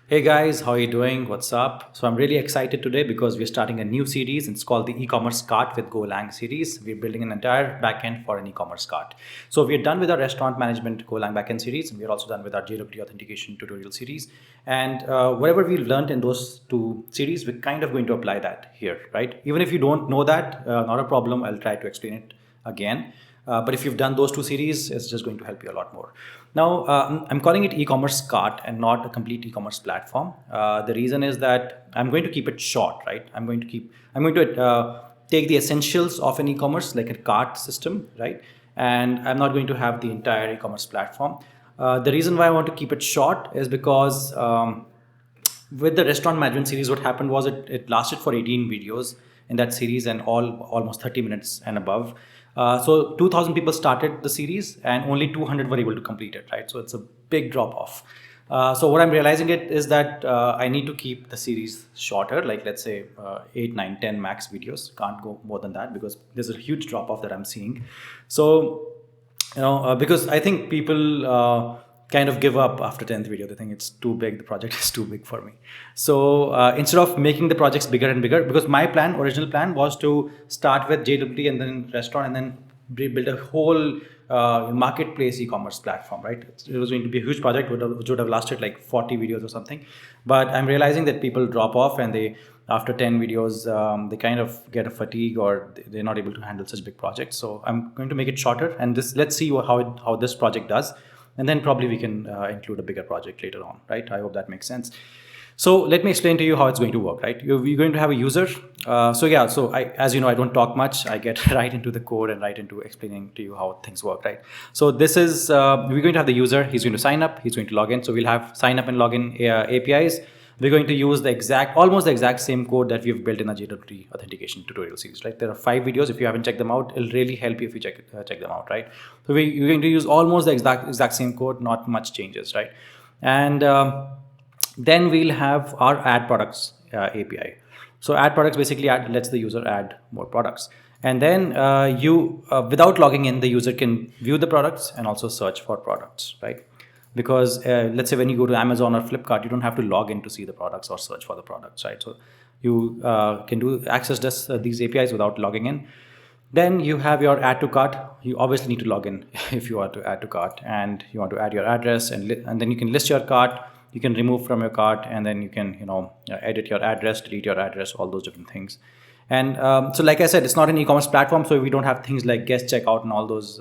Hey guys, how are you doing? What's up? So I'm really excited today because we're starting a new series. It's called the e-commerce cart with Golang series. We're building an entire backend for an e-commerce cart. So we're done with our restaurant management Golang backend series, and we're also done with our JWT authentication tutorial series. And whatever we learned in those two series, we're kind of going to apply that here, right? Even if you don't know that, not a problem. I'll try to explain it again. But if you've done those two series, it's just going to help you a lot more. Now, I'm calling it e-commerce cart and not a complete e-commerce platform. The reason is that I'm going to keep it short, right? I'm going to take the essentials of an e-commerce like a cart system, right? And I'm not going to have the entire e-commerce platform. The reason why I want to keep it short is because with the restaurant management series, what happened was it lasted for 18 videos in that series and almost 30 minutes and above. So 2,000 people started the series and only 200 were able to complete it, right? So it's a big drop off. So what I'm realizing it is that I need to keep the series shorter, like let's say 8, 9, 10 max videos. Can't go more than that because there's a huge drop off that I'm seeing. So because I think people kind of give up after 10th video. They think it's too big, the project is too big for me. So instead of making the projects bigger and bigger, because my original plan was to start with JWT and then restaurant and then build a whole marketplace e-commerce platform, right? It was going to be a huge project, which would have lasted like 40 videos or something. But I'm realizing that people drop off and they, after 10 videos, they kind of get a fatigue or they're not able to handle such big projects. So I'm going to make it shorter, and let's see how this project does, and then probably we can include a bigger project later on, right? I hope that makes sense. So let me explain to you how it's going to work, right? You're going to have a user. As you know, I don't talk much. I get right into the code and right into explaining to you how things work, right? So this is, we're going to have the user. He's going to sign up. He's going to log in. So we'll have sign up and login APIs. We're going to use almost the exact same code that we've built in the JWT authentication tutorial series, right? There are 5 videos. If you haven't checked them out, it'll really help you if you check them out, right? So we're going to use almost the exact same code, not much changes, right? And then we'll have our add products API. So add products basically lets the user add more products. And then without logging in, the user can view the products and also search for products, right? Because let's say when you go to Amazon or Flipkart, you don't have to log in to see the products or search for the products, right? So you can access these APIs without logging in. Then you have your add to cart. You obviously need to log in if you want to add to cart, and you want to add your address, and then you can list your cart. You can remove from your cart, and then you can edit your address, delete your address, all those different things. And so like I said, it's not an e-commerce platform, so we don't have things like guest checkout and all those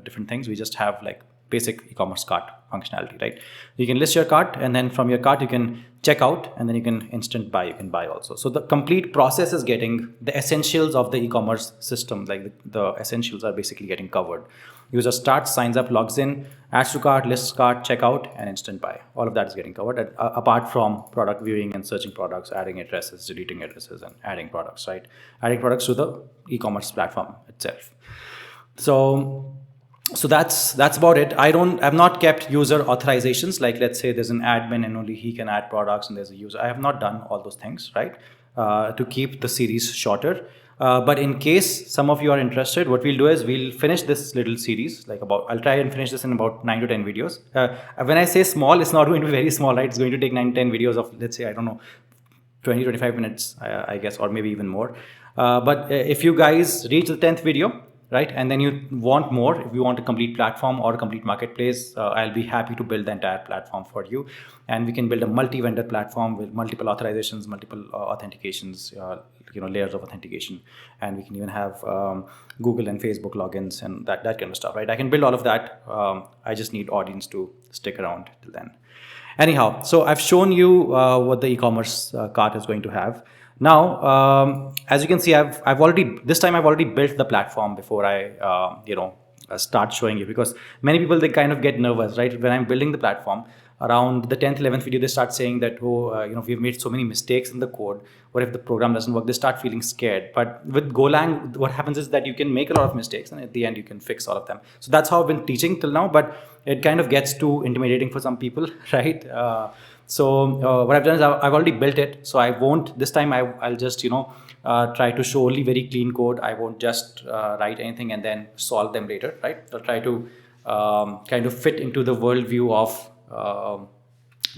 different things. We just have like basic e-commerce cart functionality, right? You can list your cart, and then from your cart you can check out, and then you can instant buy. You can buy also. So the complete process is getting the essentials of the e-commerce system, like the essentials are basically getting covered. User starts, signs up, logs in, adds to cart, lists cart, checkout, and instant buy. All of that is getting covered, apart from product viewing and searching products, adding addresses, deleting addresses, and adding products, right? Adding products to the e-commerce platform itself. So that's about it. I've not kept user authorizations, like let's say there's an admin and only he can add products, and there's a user. I have not done all those things, right? To keep the series shorter. But in case some of you are interested, what we'll do is we'll finish this little series, I'll try and finish this in about 9 to 10 videos. When I say small, it's not going to be very small, right? It's going to take 9, 10 videos of, let's say, I don't know, 20, 25 minutes, I guess, or maybe even more. But if you guys reach the 10th video, right, and then you want more, if you want a complete platform or a complete marketplace, I'll be happy to build the entire platform for you. And we can build a multi-vendor platform with multiple authorizations, multiple authentications, layers of authentication. And we can even have Google and Facebook logins and that kind of stuff, right? I can build all of that. I just need audience to stick around till then. Anyhow, so I've shown you what the e-commerce cart is going to have. Now, as you can see, I've already built the platform before I start showing you, because many people, they kind of get nervous, right? When I'm building the platform, around the 10th, 11th video, they start saying that, we've made so many mistakes in the code. What if the program doesn't work? They start feeling scared. But with Golang, what happens is that you can make a lot of mistakes, and at the end, you can fix all of them. So that's how I've been teaching till now, but it kind of gets too intimidating for some people, right? What I've done is I've already built it. So I won't, this time I'll just, try to show only very clean code. I won't just write anything and then solve them later, right? I'll try to kind of fit into the worldview of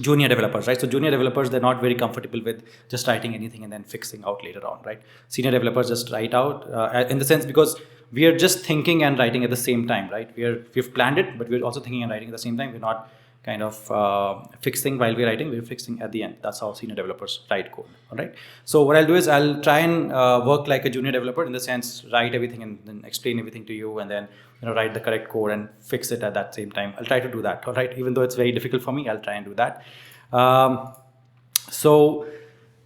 junior developers, right? So junior developers, they're not very comfortable with just writing anything and then fixing out later on, right? Senior developers just write out in the sense, because we are just thinking and writing at the same time, right? We've planned it, but we're also thinking and writing at the same time. We're not kind of fixing while we're writing, we're fixing at the end. That's how senior developers write code. All right. So what I'll do is I'll try and work like a junior developer, in the sense, write everything and then explain everything to you, and then write the correct code and fix it at that same time. I'll try to do that. All right. Even though it's very difficult for me, I'll try and do that. So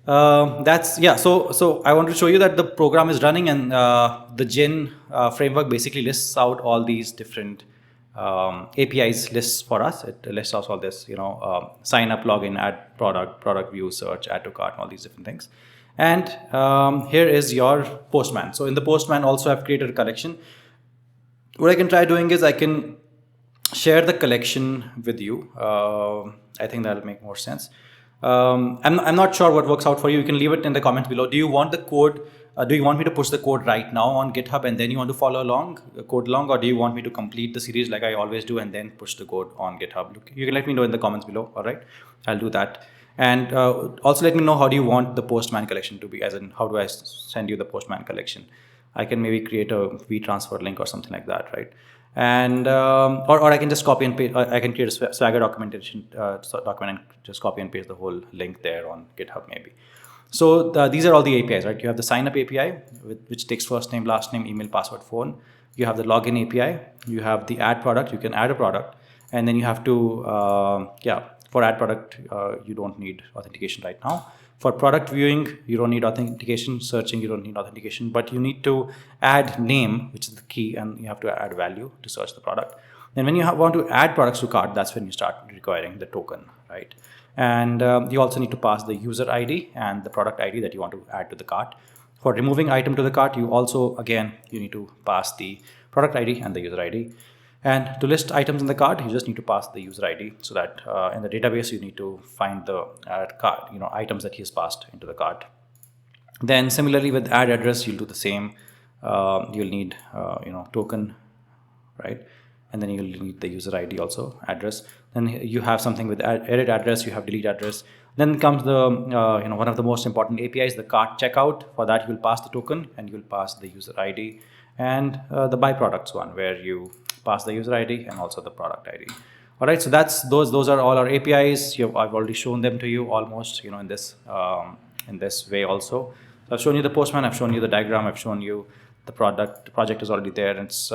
that's, yeah. So I want to show you that the program is running, and the Gen framework basically lists out all these different APIs lists for us. It lists out all this, sign up, login, add product view, search, add to cart, all these different things. And here is your Postman. So in the Postman also I've created a collection. What I can try doing is I can share the collection with you. I think that'll make more sense. I'm not sure what works out for you. You can leave it in the comments below. Do you want the code? Do you want me to push the code right now on GitHub and then you want to follow along, code along, or do you want me to complete the series like I always do and then push the code on GitHub? You can let me know in the comments below. All right, I'll do that. And also let me know, how do you want the Postman collection to be? As in, how do I send you the Postman collection? I can maybe create a WeTransfer link or something like that, right? And or I can just copy and paste. I can create a Swagger documentation document and just copy and paste the whole link there on GitHub maybe. So these are all the APIs, right? You have the sign up API, which takes first name, last name, email, password, phone. You have the login API. You have the add product. You can add a product, and then you have to for add product you don't need authentication right now. For product viewing, you don't need authentication. Searching, you don't need authentication, but you need to add name, which is the key, and you have to add value to search the product. And when you want to add products to cart, that's when you start requiring the token, right? And you also need to pass the user ID and the product ID that you want to add to the cart. For removing item to the cart, you also, again, you need to pass the product ID and the user ID. And to list items in the cart, you just need to pass the user ID, so that in the database, you need to find the cart, items that he has passed into the cart. Then similarly with add address, you'll do the same. You'll need, token, right? And then you'll need the user ID also, address. Then you have something with edit address, you have delete address. Then comes the, one of the most important APIs, the cart checkout. For that, you'll pass the token and you'll pass the user ID. And the byproducts one, where you pass the user ID and also the product ID. All right, so those are all our APIs. I've already shown them to you almost, in this way also. So I've shown you the Postman, I've shown you the diagram, I've shown you the project is already there and it's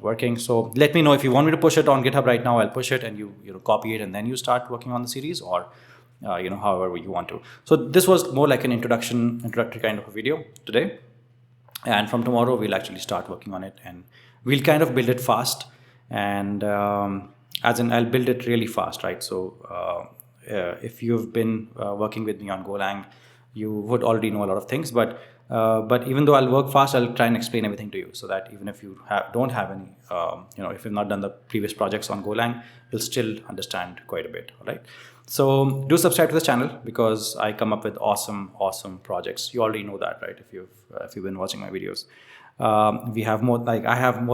working. So let me know if you want me to push it on GitHub right now. I'll push it and you copy it and then you start working on the series, or however you want to. So this was more like an introductory kind of a video today. And from tomorrow, we'll actually start working on it, and we'll kind of build it fast. And as in, I'll build it really fast, right? So if you've been working with me on Golang, you would already know a lot of things. But even though I'll work fast, I'll try and explain everything to you, so that even if you don't have any, if you've not done the previous projects on Golang, you'll still understand quite a bit. All right. So do subscribe to this channel, because I come up with awesome projects. You already know that, right? If you've been watching my videos, I have more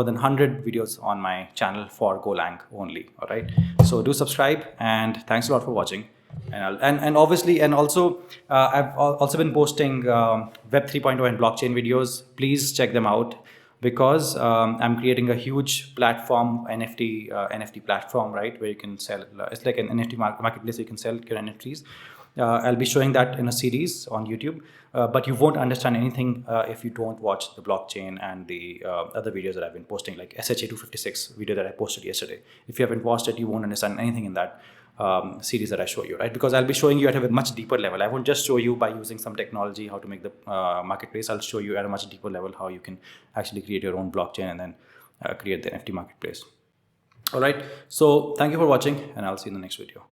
than 100 videos on my channel for Golang only. All right. So do subscribe, and thanks a lot for watching. And also I've also been posting Web 3.0 and blockchain videos. Please check them out, because I'm creating a huge platform, NFT platform, right, where you can sell. It's like an NFT marketplace. You can sell your NFTs. I'll be showing that in a series on YouTube, but you won't understand anything if you don't watch the blockchain and the other videos that I've been posting, like SHA-256 video that I posted yesterday. If you haven't watched it, you won't understand anything in that series that I show you, right? Because I'll be showing you at a much deeper level. I won't just show you by using some technology how to make the marketplace. I'll show you at a much deeper level how you can actually create your own blockchain and then create the NFT marketplace. All right. So thank you for watching, and I'll see you in the next video.